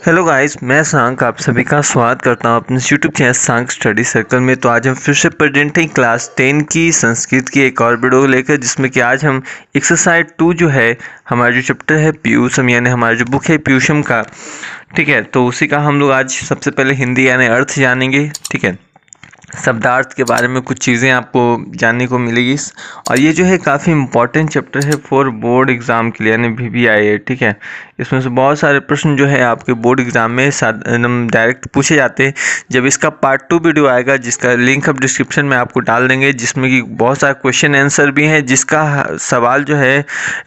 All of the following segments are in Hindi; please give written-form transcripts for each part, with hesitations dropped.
हेलो गाइस, मैं सांक आप सभी का स्वागत करता हूं अपने यूट्यूब चैनल सांक स्टडी सर्कल में। तो आज हम फिर से प्रेजेंट हैं क्लास 10 की संस्कृत की एक और वीडियो लेकर, जिसमें कि आज हम एक्सरसाइज 2 जो है हमारा जो चैप्टर है पीयूषम यानी हमारा जो बुक है पीयूषम का, ठीक है। तो उसी का हम लोग आज सबसे पहले हिंदी यानी अर्थ जानेंगे, ठीक है। शब्दार्थ के बारे में कुछ चीज़ें आपको जानने को मिलेगी। और ये जो है काफ़ी इम्पॉर्टेंट चैप्टर है फॉर बोर्ड एग्ज़ाम के लिए यानी VBIA, ठीक है। इसमें से बहुत सारे प्रश्न जो है आपके बोर्ड एग्ज़ाम में एकदम डायरेक्ट पूछे जाते हैं। जब इसका पार्ट 2 वीडियो आएगा, जिसका लिंक हम डिस्क्रिप्शन में आपको डाल देंगे, जिसमें कि बहुत सारे क्वेश्चन आंसर भी हैं, जिसका सवाल जो है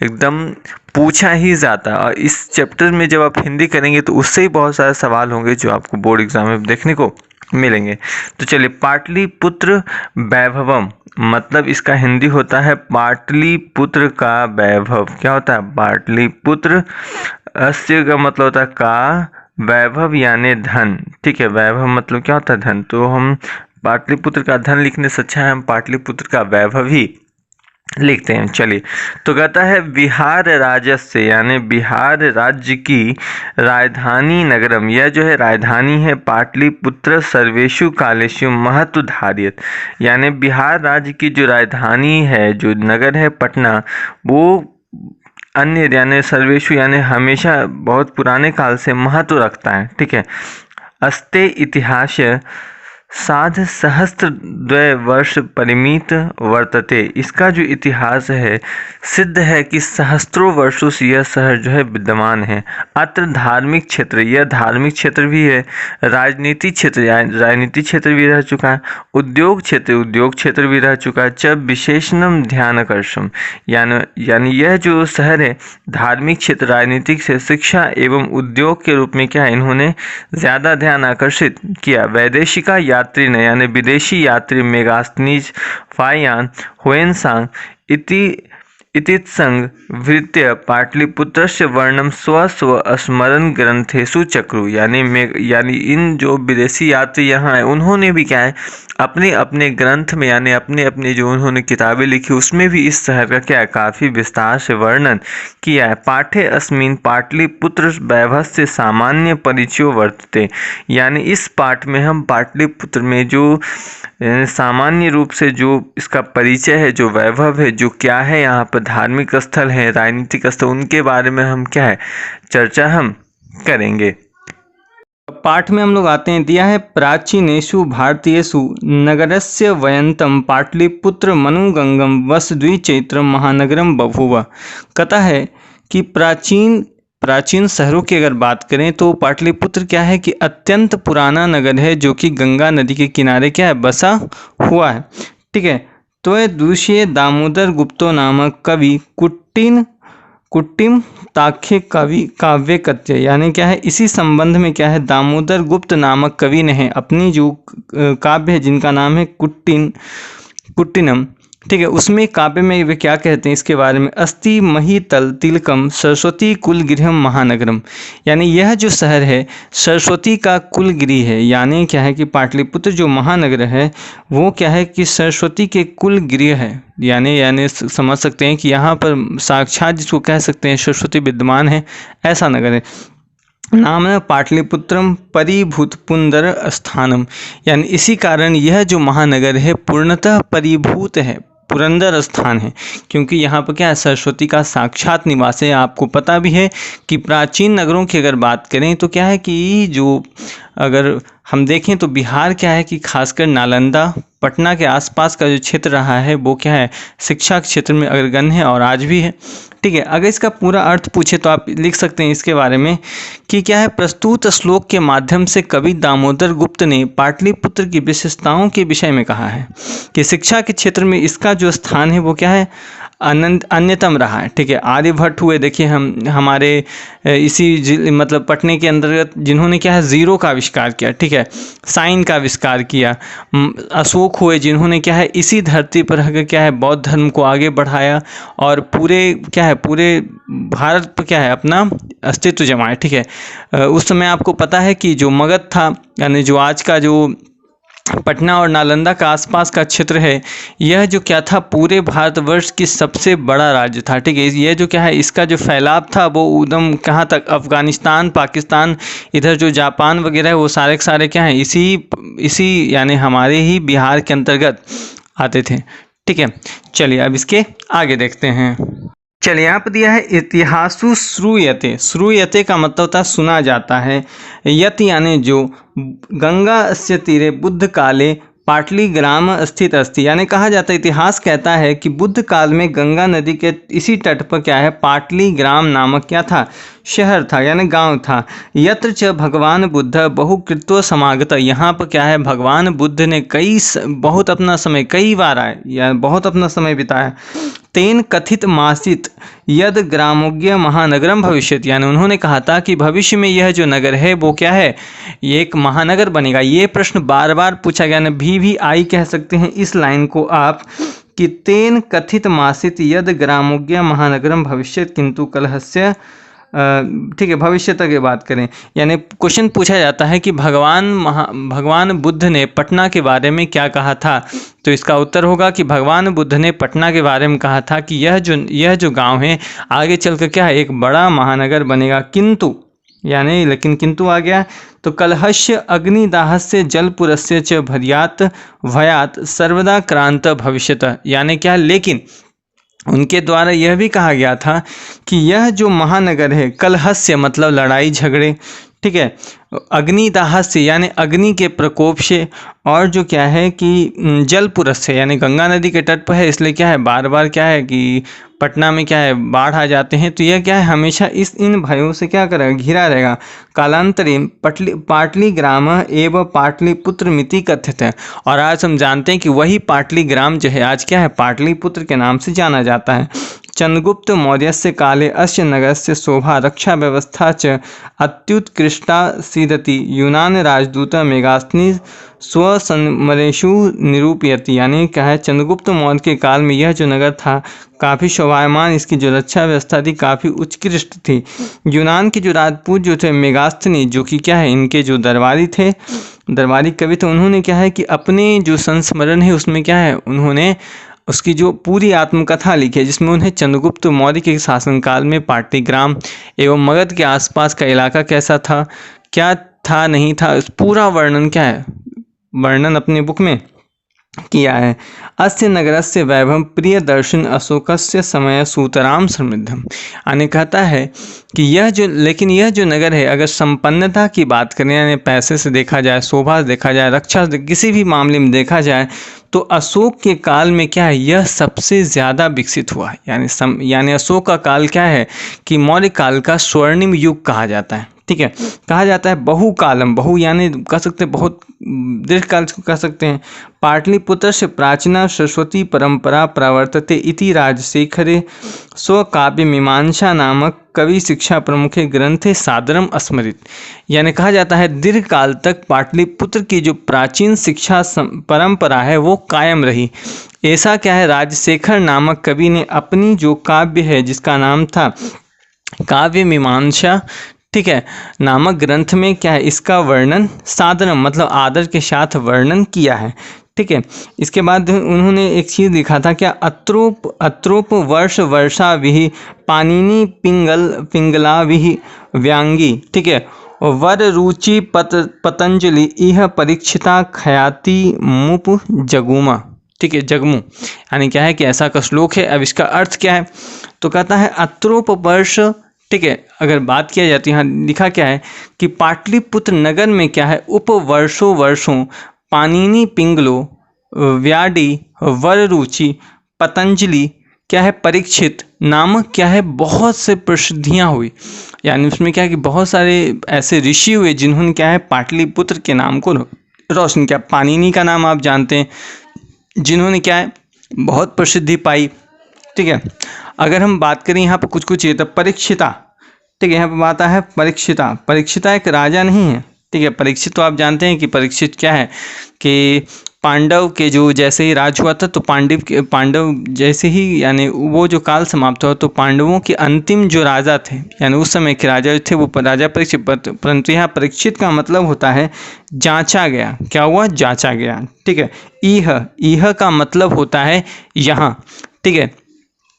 एकदम पूछा ही जाता है। और इस चैप्टर में जब आप हिंदी करेंगे तो उससे ही बहुत सारे सवाल होंगे जो आपको बोर्ड एग्ज़ाम में देखने को मिलेंगे। तो चलिए, पाटलिपुत्र वैभवम मतलब इसका हिंदी होता है पाटलिपुत्र का वैभव। क्या होता है? पाटलिपुत्र। अस्य का मतलब होता है का, वैभव यानी धन, ठीक है। वैभव मतलब क्या होता है? धन। तो हम पाटलिपुत्र का धन लिखने से अच्छा है हम पाटलिपुत्र का वैभव ही लिखते हैं। चलिए, तो कहता है बिहार राजस्य यानी बिहार राज्य की राजधानी नगरम, यह जो है राजधानी है पाटलिपुत्र सर्वेषु कालेषु महत्व धारियत, यानी बिहार राज्य की जो राजधानी है, जो नगर है पटना, वो अन्य यानी सर्वेषु यानी हमेशा बहुत पुराने काल से महत्व रखता है, ठीक है। अस्ते इतिहास साध सहस्त्र द्वय वर्ष परिमित वर्तते, इसका जो इतिहास है सिद्ध है कि सहस्त्रों वर्षों से यह शहर जो है विद्यमान है। अत्र धार्मिक क्षेत्र, यह धार्मिक क्षेत्र भी है, राजनीतिक क्षेत्र राजनीतिक क्षेत्र भी रह चुका है, उद्योग क्षेत्र भी रह चुका है। च विशेषणम ध्यान आकर्षम, यानी यह जो शहर है धार्मिक क्षेत्र, राजनीतिक से शिक्षा एवं उद्योग के रूप में क्या है, इन्होंने ज़्यादा ध्यान आकर्षित किया। वैदेशिका यात्री ने यानी विदेशी यात्री मेगास्थनीज फायान हुएनसांग इतित्संग वृत्य पाटलिपुत्रस्य वर्णम स्व स्मरण ग्रंथेषु चक्रु, यानी इन जो विदेशी यात्री यहाँ है उन्होंने भी क्या है अपने अपने ग्रंथ में यानी अपने अपने जो उन्होंने किताबें लिखी उसमें भी इस शहर का क्या है काफ़ी विस्तार से वर्णन किया है। पाठे अस्मिन पाटलिपुत्र वैभवस्य सामान्य परिचयो वर्तते, यानी इस पाठ में हम पाटलिपुत्र में जो सामान्य रूप से जो इसका परिचय है, जो वैभव है, जो क्या है, यहाँ पर धार्मिक स्थल है, राजनीतिक स्थल, उनके बारे में हम क्या है चर्चा हम करेंगे। पाठ में हम लोग आते हैं, दिया है प्राचीनेषु भारतीयेषु नगरस्य वयंतम पाटलिपुत्र मनुगंगम वस द्विचैत्रम महानगरम बभूव। कहता है कि प्राचीन शहरों की अगर बात करें तो पाटलिपुत्र क्या है कि अत्यंत पुराना नगर है, जो कि गंगा नदी के किनारे क्या है बसा हुआ है, ठीक है। तो दूसरे दामोदर गुप्तो नामक कवि कुट्टिम ताख्य काव्य कथ्य, यानी क्या है इसी संबंध में क्या है दामोदर गुप्त नामक कवि ने है अपनी जो काव्य है जिनका नाम है कुट्टिनम, ठीक है, उसमें काव्य में वे क्या कहते हैं इसके बारे में, अस्ति महितल तिलकम सरस्वती कुलगृहम महानगरम, यानी यह जो शहर है सरस्वती का कुलगृह है। यानी क्या है कि पाटलिपुत्र जो महानगर है वो क्या है कि सरस्वती के कुलगृह है, यानी समझ सकते हैं कि यहाँ पर साक्षात जिसको कह सकते हैं सरस्वती विद्यमान है, ऐसा नगर है। नाम है पाटलिपुत्रम परिभूत पुंदर स्थानम, यानी इसी कारण यह जो महानगर है पूर्णतः परिभूत है, पुरंदर स्थान है, क्योंकि यहाँ पर क्या है सरस्वती का साक्षात निवास है। आपको पता भी है कि प्राचीन नगरों की अगर बात करें तो क्या है कि जो अगर हम देखें तो बिहार क्या है कि खासकर नालंदा पटना के आसपास का जो क्षेत्र रहा है वो क्या है शिक्षा के क्षेत्र में अग्रगण्य है और आज भी है, ठीक है। अगर इसका पूरा अर्थ पूछे तो आप लिख सकते हैं इसके बारे में कि क्या है, प्रस्तुत श्लोक के माध्यम से कवि दामोदर गुप्त ने पाटलिपुत्र की विशेषताओं के विषय में कहा है कि शिक्षा के क्षेत्र में इसका जो स्थान है वो क्या है अन्यतम रहा है, ठीक है। आर्यभट्ट हुए, देखिए हमारे इसी मतलब पटने के अंतर्गत जिन्होंने क्या है जीरो का आविष्कार किया, ठीक है, साइन का आविष्कार किया। अशोक हुए जिन्होंने क्या है इसी धरती पर रहकर क्या है बौद्ध धर्म को आगे बढ़ाया और पूरे भारत पर क्या है अपना अस्तित्व जमाया, ठीक है। उस समय आपको पता है कि जो मगध था, यानी जो आज का जो पटना और नालंदा का आसपास का क्षेत्र है, यह जो क्या था पूरे भारतवर्ष की सबसे बड़ा राज्य था। ठीक है, यह जो क्या है इसका जो फैलाव था वो उदम कहाँ तक, अफ़गानिस्तान, पाकिस्तान, इधर जो जापान वगैरह है वो सारे के सारे क्या हैं इसी यानी हमारे ही बिहार के अंतर्गत आते थे। ठीक है, चलिए अब इसके आगे देखते हैं। चलिए यहाँ पर दिया है इतिहासु श्रूयते। श्रूयते का मतलब होता है सुना जाता है। यत यानी जो, गंगा अस्य तीरे बुद्ध काले पाटली ग्राम स्थित अस्ति, यानी कहा जाता है, इतिहास कहता है कि बुद्ध काल में गंगा नदी के इसी तट पर क्या है पाटली ग्राम नामक क्या था, शहर था यानी गांव था। यत्र च भगवान बुद्ध बहुकृत्व समागत, यहाँ पर क्या है भगवान बुद्ध ने बहुत अपना समय कई बार आए या बहुत अपना समय बिताया। तेन कथित मासित यद ग्रामोज्ञ महानगरम भविष्यति, यानी उन्होंने कहा था कि भविष्य में यह जो नगर है वो क्या है, ये एक महानगर बनेगा। ये प्रश्न बार बार पूछा गया, भी आई कह सकते हैं इस लाइन को आप कि तेन कथित मासित यद ग्रामोज्ञ महानगरम भविष्यत किंतु कलहस्य। ठीक है, भविष्य तक ये बात करें, यानी क्वेश्चन पूछा जाता है कि भगवान बुद्ध ने पटना के बारे में क्या कहा था, तो इसका उत्तर होगा कि भगवान बुद्ध ने पटना के बारे में कहा था कि यह जो गांव है आगे चलकर क्या है एक बड़ा महानगर बनेगा। किंतु यानी लेकिन किंतु आ गया, तो कलहस्य अग्निदाहस्य जलपुरस्य च भयात सर्वदा क्रांत भविष्यत, यानी क्या, लेकिन उनके द्वारा यह भी कहा गया था कि यह जो महानगर है, कलहस्य मतलब लड़ाई झगड़े, ठीक है, अग्निदाह से यानी अग्नि के प्रकोप से, और जो क्या है कि जलपुरस से यानी गंगा नदी के तट पर है, इसलिए क्या है बार बार क्या है कि पटना में क्या है बाढ़ आ जाते हैं, तो यह क्या है हमेशा इन भयों से क्या करेगा, घिरा रहेगा। कालांतरिम पाटली ग्राम एवं पाटलिपुत्र मिति कथित है, और आज हम जानते हैं कि वही पाटली ग्राम जो है आज क्या है पाटलिपुत्र के नाम से जाना जाता है। चंद्रगुप्त मौर्यस्य काले अस्य नगरस्य शोभा रक्षा व्यवस्था च अत्युत्कृष्टा सीदति, यूनान राजदूत मेगास्थनी स्वसंमरेषु निरूपयति, यानी क्या है चंद्रगुप्त मौर्य के काल में यह जो नगर था काफ़ी शोभायमान, इसकी जो रक्षा व्यवस्था थी काफ़ी उत्कृष्ट थी। यूनान के जो राजपूत जो थे मेगास्थनी, जो कि क्या है इनके जो दरबारी थे, दरबारी कवि थे, उन्होंने क्या है कि अपने जो संस्मरण है उसमें क्या है उन्होंने उसकी जो पूरी आत्मकथा लिखी है, जिसमें उन्हें चंद्रगुप्त मौर्य के शासनकाल में पाटलीग्राम एवं मगध के आसपास का इलाका कैसा था, क्या था नहीं था, इस पूरा वर्णन क्या है वर्णन अपने बुक में किया है। अस्य नगरस्य वैभव प्रिय दर्शन अशोकस्य समय सूतराम समृद्धम, यानी कहता है कि यह जो नगर है अगर संपन्नता की बात करें यानी पैसे से देखा जाए, शोभा देखा जाए, रक्षा किसी भी मामले में देखा जाए, तो अशोक के काल में क्या है यह सबसे ज़्यादा विकसित हुआ, यानी अशोक का काल क्या है कि मौर्य काल का स्वर्णिम युग कहा जाता है। ठीक है, कहा जाता है बहुकालम, बहु यानी कह सकते हैं बहुत दीर्घकाल को कह सकते हैं। पाटलिपुत्र से प्राचीना सरस्वती परंपरा प्रवर्तते इति राजशेखरे स्वकाव्य मीमांसा नामक कवि शिक्षा प्रमुखे ग्रंथे सादरम स्मृत, यानी कहा जाता है दीर्घ काल तक पाटलिपुत्र की जो प्राचीन शिक्षा परंपरा है वो कायम रही। ऐसा क्या है राजशेखर नामक कवि ने अपनी जो काव्य है जिसका नाम था काव्य मीमांसा, ठीक है, नामक ग्रंथ में क्या है इसका वर्णन सादरम मतलब आदर के साथ वर्णन किया है। ठीक है, इसके बाद उन्होंने एक चीज़ लिखा था क्या, अत्रोप वर्ष वर्षा विहि पानिनी पिंगला विहि व्यांगी, ठीक है, वर रुचि पतंजलि इह परीक्षिता खयाति मुप जगुमा, ठीक है, जगमू, यानी क्या है कि ऐसा का श्लोक है। अब इसका अर्थ क्या है, तो कहता है अत्रोप वर्ष, ठीक है, अगर बात किया जाती है यहाँ लिखा क्या है कि पाटलिपुत्र नगर में क्या है वर्षों पानिनी पिंगलो व्याडी वररुचि पतंजलि क्या है परीक्षित नामक क्या है बहुत से प्रसिद्धियाँ हुई, यानी उसमें क्या है कि बहुत सारे ऐसे ऋषि हुए जिन्होंने क्या है पाटलिपुत्र के नाम को रोशन किया। पानिनी का नाम आप जानते हैं, जिन्होंने क्या है बहुत प्रसिद्धि पाई। ठीक है, अगर हम बात करें यहाँ पर कुछ ये तो परीक्षिता, ठीक है, यहाँ पर बात है परीक्षिता एक राजा नहीं है। ठीक है, परीक्षित तो आप जानते हैं कि परीक्षित क्या है कि पांडव के जो जैसे ही राज हुआ था तो पांडव जैसे ही यानी वो जो काल समाप्त हुआ तो पांडवों के अंतिम जो राजा थे यानी उस समय के राजा थे वो राजा परीक्षित, परंतु यहाँ परीक्षित का मतलब होता है जांचा गया। क्या हुआ? जांचा गया। ठीक है। इह का मतलब होता है यहाँ। ठीक है,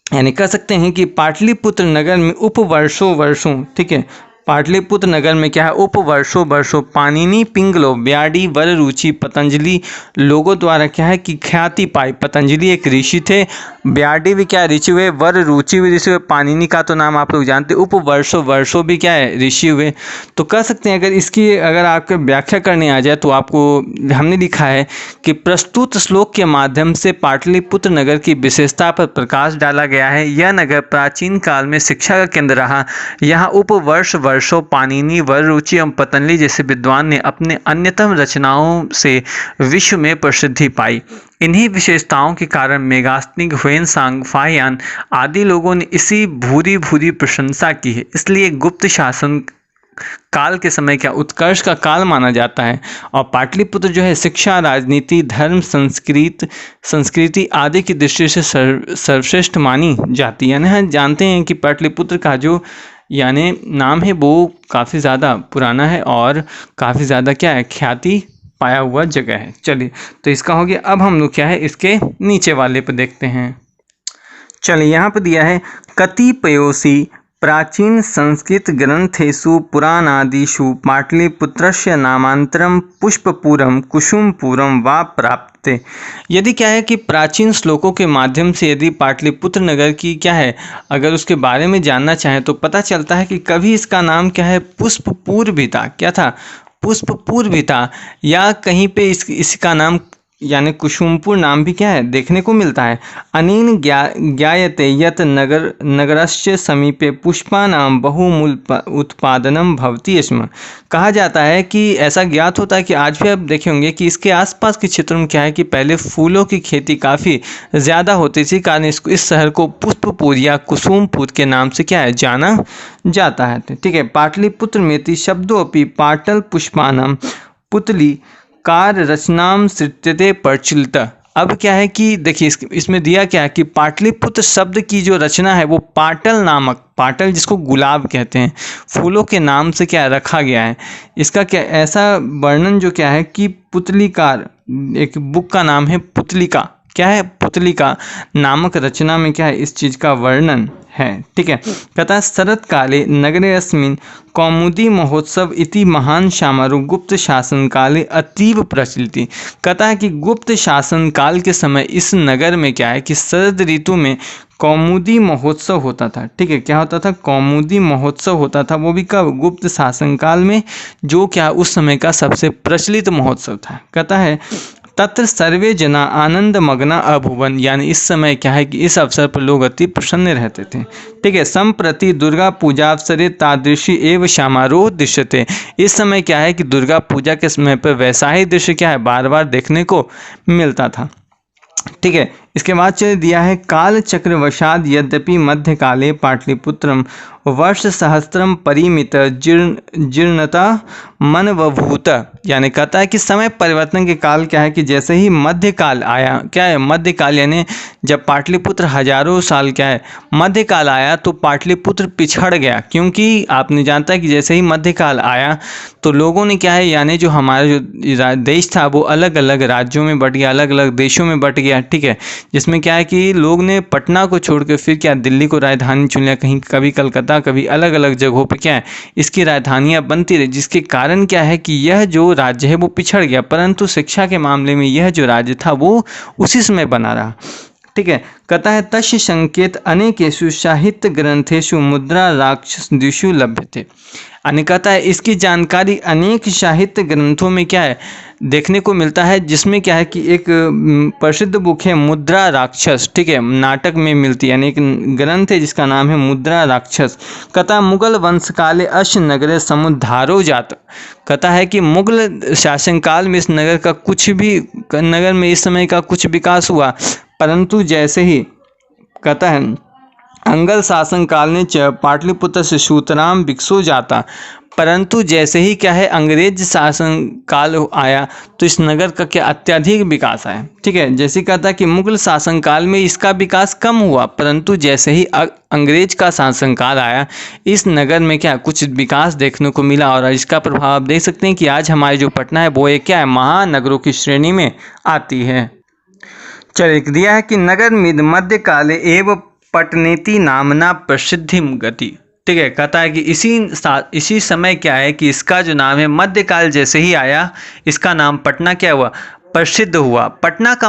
यानी कह सकते हैं कि पाटलिपुत्र नगर में वर्षों, ठीक है, पाटलिपुत्र नगर में क्या है? वर्षों पाणिनि पिंगलो ब्याडी वर रुचि पतंजलि लोगों द्वारा क्या है कि ख्याति पाई। पतंजलि एक ऋषि थे, ब्याडी भी क्या ऋषि हुए, वर रुचि भी ऋषि हुए, पाणिनि का तो नाम आप लोग जानते, वर्षों भी क्या है? ऋषि हुए। तो कह सकते हैं अगर आपको व्याख्या करने आ जाए तो आपको हमने लिखा है कि प्रस्तुत श्लोक के माध्यम से पाटलिपुत्र नगर की विशेषता पर प्रकाश डाला गया है। यह नगर प्राचीन काल में शिक्षा का केंद्र रहा। यहाँ वर्षों पाणिनि, वर रुचि एवं पतंजलि जैसे विद्वान ने अपने अन्यतम रचनाओं से विश्व में प्रसिद्धि पाई। इन्हीं विशेषताओं के कारण मेगास्निक, ह्वेनसांग, फाहियान आदि लोगों ने इसी भूरी प्रशंसा की है। इसलिए गुप्त शासन काल के समय क्या उत्कर्ष का काल माना जाता है। और पाटलिपुत्र जो है शिक्षा, राजनीति, धर्म, संस्कृति आदि की दृष्टि से सर्वश्रेष्ठ मानी जाती है। यानी हम जानते हैं कि पाटलिपुत्र का जो यानी नाम है वो काफ़ी ज़्यादा पुराना है और काफ़ी ज़्यादा क्या है? ख्याति पाया हुआ जगह है। चलिए, तो इसका हो गया। अब हम लोग क्या है इसके नीचे वाले पर देखते हैं। चलिए, यहाँ पर दिया है कतिपयोषि प्राचीन संस्कृत ग्रंथेषु पुराणादिषु पाटलिपुत्रस्य नामांतरम पुष्पपुरम कुसुमपुरम वा प्राप्ते। यदि क्या है कि प्राचीन श्लोकों के माध्यम से यदि पाटलिपुत्र नगर की क्या है अगर उसके बारे में जानना चाहें तो पता चलता है कि कभी इसका नाम क्या है? पुष्पपुर भी था। क्या था? पुष्पपुर भी था, या कहीं पे इसका नाम यानी कुसुमपुर नाम भी क्या है देखने को मिलता है। अनेन ज्ञायते यत नगरस्य समीपे पुष्पानां बहुमूल उत्पादनम भवति स्म। कहा जाता है कि ऐसा ज्ञात होता है कि आज भी आप देखे होंगे कि इसके आसपास के क्षेत्र में क्या है कि पहले फूलों की खेती काफ़ी ज़्यादा होती थी, कारण इस शहर को पुष्पपुर या कुसुमपुर के नाम से क्या है जाना जाता है। ठीक है। पाटलिपुत्र मेति शब्दोपि पाटल पुष्पानां पुतली कार रचनाम सृत्यते प्रचलित। अब क्या है कि देखिए इसमें दिया क्या है कि पाटलिपुत्र शब्द की जो रचना है वो पाटल नामक, पाटल जिसको गुलाब कहते हैं, फूलों के नाम से क्या रखा गया है। इसका क्या ऐसा वर्णन जो क्या है कि पुतलिकार, एक बुक का नाम है पुतलिका, क्या है? पुतलिका नामक रचना में क्या है इस चीज़ का वर्णन है। ठीक है। कहता है शरत काले नगरे अस्मिन् कौमुदी महोत्सव इति महान समारोह गुप्त शासन काले अतीव प्रचलित। कहता है कि गुप्त शासन काल के समय इस नगर में क्या है कि शरद ऋतु में कौमुदी महोत्सव होता था। ठीक है। क्या होता था? कौमुदी महोत्सव होता था। वो भी कब? गुप्त शासन काल में, जो क्या उस समय का सबसे प्रचलित महोत्सव था। कहता है तत्र सर्वे जना आनंद मग्ना अभुवन, यानी इस समय क्या है कि इस अवसर पर लोग अति प्रसन्न रहते थे। ठीक है। संप्रति दुर्गा पूजा अवसरे तादृशी एवं समारोह दृश्यते। इस समय क्या है कि दुर्गा पूजा के समय पर वैसा ही दृश्य क्या है बार बार देखने को मिलता था। ठीक है। इसके बाद चलिए दिया है काल चक्रवशाद यद्यपि मध्यकाले पाटलिपुत्रम वर्ष सहस्त्रम परिमित जीर्णता मनवभूत। यानी कहता है कि समय परिवर्तन के काल क्या है कि जैसे ही मध्यकाल आया, क्या है मध्यकाल यानी जब पाटलिपुत्र हजारों साल क्या है मध्यकाल आया तो पाटलिपुत्र पिछड़ गया, क्योंकि आपने जानता है कि जैसे ही मध्यकाल आया तो लोगों ने क्या है यानी जो हमारा जो देश था वो अलग अलग राज्यों में बट गया, अलग अलग देशों में बट गया। ठीक है। जिसमें क्या है कि लोग ने पटना को छोड़कर फिर क्या दिल्ली को राजधानी चुन लिया, कहीं कभी कलकत्ता, कभी अलग अलग जगहों पे क्या है इसकी राजधानियां बनती रही, जिसके कारण क्या है कि यह जो राज्य है वो पिछड़ गया, परंतु शिक्षा के मामले में यह जो राज्य था वो उसी समय बना रहा। ठीक है। कहता है तस्य संकेत अनेकेषु साहित्य ग्रंथेषु मुद्रा राक्षसदिषु लभ्यते। कहता है इसकी जानकारी अनेक साहित्य ग्रंथों में क्या है देखने को मिलता है, जिसमें क्या है कि एक प्रसिद्ध बुक है मुद्रा राक्षस। ठीक है। नाटक में मिलती है, यानी एक ग्रंथ है जिसका नाम है मुद्रा राक्षस। कहता मुगल वंश काले अश नगरे समुद्धारो जात। कहता है कि मुगल शासनकाल में इस नगर का कुछ भी नगर में इस समय का कुछ विकास हुआ, परंतु जैसे ही कहता है अंगल शासन काल ने पाटलिपुत्र से सूतराम विकसो जाता। परंतु जैसे ही क्या है अंग्रेज शासन काल आया तो इस नगर का क्या अत्यधिक विकास आया। ठीक है, जैसे कहता है कि मुगल शासन काल में इसका विकास कम हुआ, परंतु जैसे ही अंग्रेज का शासन काल आया इस नगर में क्या कुछ विकास देखने को मिला। और इसका प्रभाव आप देख सकते हैं कि आज हमारी जो पटना है वो एक क्या है महानगरों की श्रेणी में आती है। चलिए दिया है कि नगर मध्यकाले एवं पटनेति नामना प्रसिद्धिम गति। ठीक है, कहता है कि इसी समय क्या है कि इसका जो नाम है मध्यकाल जैसे ही आया इसका नाम पटना क्या हुआ प्रसिद्ध हुआ। पटना का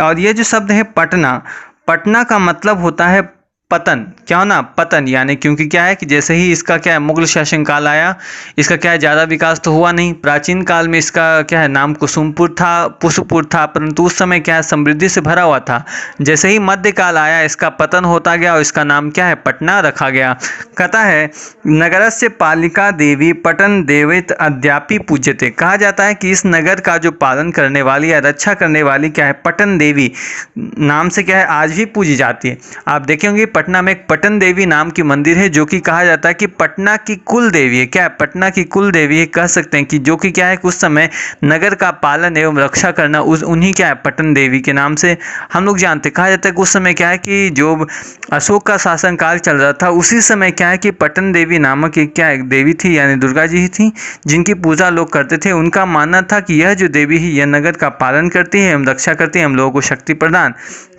और ये जो शब्द है पटना का मतलब होता है पतन। क्या होना पतन, यानी क्योंकि क्या है कि जैसे ही इसका क्या है मुगल शासन काल आया इसका क्या है ज़्यादा विकास तो हुआ नहीं। प्राचीन काल में इसका क्या है नाम कुसुमपुर था, पुष्पपुर था, परंतु उस समय क्या है समृद्धि से भरा हुआ था। जैसे ही मध्यकाल आया इसका पतन होता गया और इसका नाम क्या है पटना रखा गया। कहता है नगरस्य पालिका देवी पटन देवित अद्यापि पूज्यते। कहा जाता है कि इस नगर का जो पालन करने वाली या रक्षा करने वाली क्या है पटन देवी नाम से क्या है आज भी पूजी जाती है। आप देखेंगे पटना में एक पटन देवी नाम की मंदिर है जो कि कहा जाता है कि पटना की कुल देवी है। क्या है पटना की कुल देवी है, कह सकते हैं कि जो कि क्या है उस समय नगर का पालन एवं रक्षा करना उन्हीं क्या है पटन देवी के नाम से हम लोग जानते। कहा जाता है कि उस समय क्या है कि जो अशोक का शासनकाल चल रहा था उसी समय क्या है कि पटन देवी नामक एक क्या एक देवी थी, यानी दुर्गा जी ही थी, जिनकी पूजा लोग करते थे। उनका मानना था कि यह जो देवी है यह नगर का पालन करती है एवं रक्षा करती है, हम लोगों को शक्ति प्रदान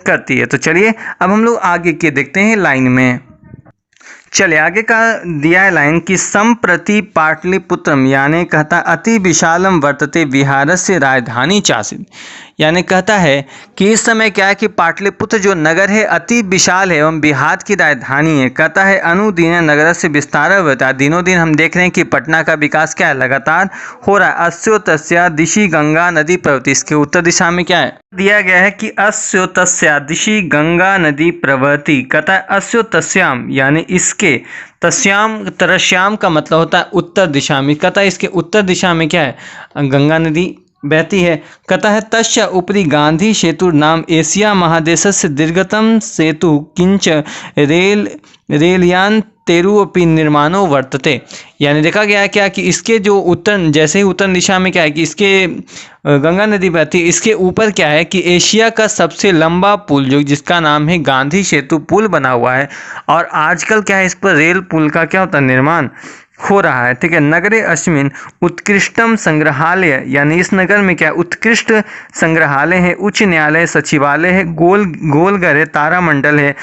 करती है। तो चलिए अब हम लोग आगे के देखते हैं लाइन में। चलिए आगे का दिया है लाइन कि संप्रति पाटलिपुत्रम, यानी कहता अति विशालम वर्तते विहारस्य राजधानी चासीत। यानी कहता है कि इस समय क्या है कि पाटलिपुत्र जो नगर है अति विशाल है एवं बिहार की राजधानी है। कहता है अनुदिन नगर से विस्तार होता है, दिनों दिन हम देख रहे हैं कि पटना का विकास क्या है लगातार हो रहा है। अस्योतस्या दिशि गंगा नदी प्रवृत्ति, इसके उत्तर दिशा में क्या है दिया गया है कि अस्योतस्या दिशि गंगा नदी प्रवृत्ति। कहता है अस्योतस्याम यानी इसके, तस्याम तरस्याम का मतलब होता है उत्तर दिशा में। कहता है इसके उत्तर दिशा में क्या है गंगा नदी बहती है। कहता है तस्य उपरि गांधी सेतु नाम एशिया महादेशस्य दीर्घतम सेतु किंच रेलयान तेरुअपि निर्माणो वर्तते। यानी देखा गया है क्या कि इसके जो उत्तर जैसे ही उत्तर दिशा में क्या है कि इसके गंगा नदी बहती है, इसके ऊपर क्या है कि एशिया का सबसे लंबा पुल जो जिसका नाम है गांधी सेतु पुल बना हुआ है। और आजकल क्या है इस पर रेल पुल का क्या होता है निर्माण हो रहा है। ठीक है, नगरे अस्मिन उत्कृष्टम संग्रहालय, यानी इस नगर में क्या उत्कृष्ट संग्रहालय है, उच्च न्यायालय, सचिवालय है, गोलघर है, तारामंडल है,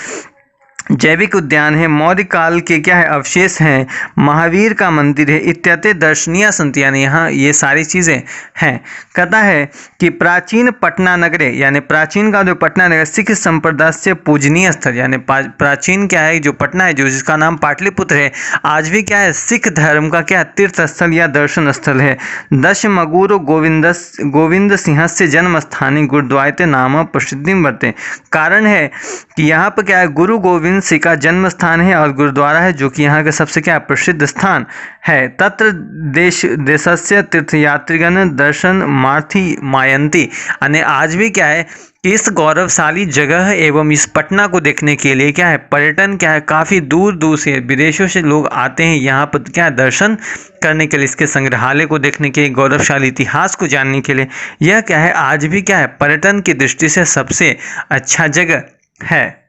जैविक उद्यान है, मौर्य काल के क्या है अवशेष हैं, महावीर का मंदिर है इत्यादि दर्शनीय संति, यानी यहाँ ये सारी चीज़ें हैं। कहता है कि प्राचीन पटना नगरे, यानी प्राचीन का जो पटना नगर सिख संप्रदाय से पूजनीय स्थल, यानी प्राचीन क्या है जो पटना है जो जिसका नाम पाटलिपुत्र है आज भी क्या है सिख धर्म का क्या तीर्थ स्थल या दर्शन स्थल है। दशमगुरु गोविंद सिंह से जन्म स्थानी गुरुद्वारे नाम प्रसिद्धि वर्ते। कारण है कि यहाँ पर क्या है गुरु गोविंद सिंह का जन्म स्थान है और गुरुद्वारा है जो कि यहाँ का सबसे क्या प्रसिद्ध स्थान है। तत्र देशस्य तीर्थयात्रीगण दर्शन मार्थी मायंती, यानी आज भी क्या है कि इस गौरवशाली जगह एवं इस पटना को देखने के लिए क्या है पर्यटन क्या है काफ़ी दूर दूर से विदेशों से लोग आते हैं यहाँ पर क्या है दर्शन करने के लिए, इसके संग्रहालय को देखने के लिए, गौरवशाली इतिहास को जानने के लिए। यह क्या है आज भी क्या है पर्यटन की दृष्टि से सबसे अच्छा जगह है।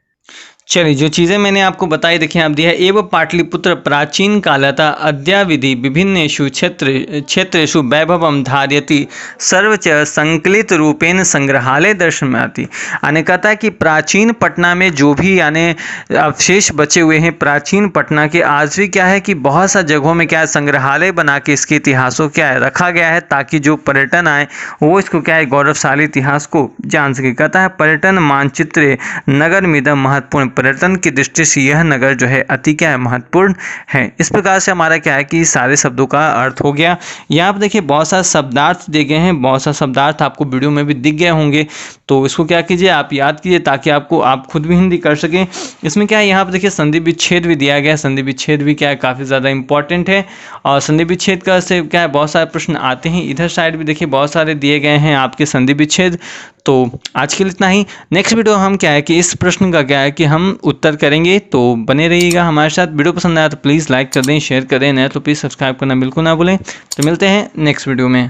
चलिए जो चीज़ें मैंने आपको बताई देखिए आप दिया है एवं पाटलिपुत्र प्राचीन कालतः अद्याविधि विभिन्नेषु क्षेत्रेषु वैभवम धारयति सर्वच संकलित रूपेण संग्रहालय दर्शन में आती। यानी कहता है कि प्राचीन पटना में जो भी यानी अवशेष बचे हुए हैं प्राचीन पटना के आज भी क्या है कि बहुत सा जगहों में क्या है संग्रहालय बना के इसके इतिहासों क्या है रखा गया है ताकि जो पर्यटन आए वो इसको क्या है गौरवशाली इतिहास को जान सके। कहता है पर्यटन मानचित्र नगर मिदम महत्वपूर्ण, पर्यटन की दृष्टि से यह नगर जो है अति क्या है महत्वपूर्ण है। इस प्रकार से हमारा क्या है कि सारे शब्दों का अर्थ हो गया। यहाँ पर देखिए बहुत सारे शब्दार्थ दिए गए हैं, बहुत सारे शब्दार्थ आपको वीडियो में भी दिख गए होंगे, तो इसको क्या कीजिए आप याद कीजिए ताकि आप खुद भी हिंदी कर सकें। इसमें क्या है यहाँ पर देखिए संधि विच्छेद भी दिया गया है, संधि विच्छेद भी क्या है काफ़ी ज़्यादा इंपॉर्टेंट है और संधि विच्छेद का से क्या है बहुत सारे प्रश्न आते हैं। इधर साइड भी देखिए बहुत सारे दिए गए हैं आपके संधि विच्छेद। तो आज के लिए इतना ही। नेक्स्ट वीडियो हम क्या है कि इस प्रश्न का क्या है कि हम हम उत्तर करेंगे। तो बने रहिएगा हमारे साथ। वीडियो पसंद आया तो प्लीज़ लाइक कर दें, शेयर करें, नया तो प्लीज़ सब्सक्राइब करना बिल्कुल ना भूलें। तो मिलते हैं नेक्स्ट वीडियो में।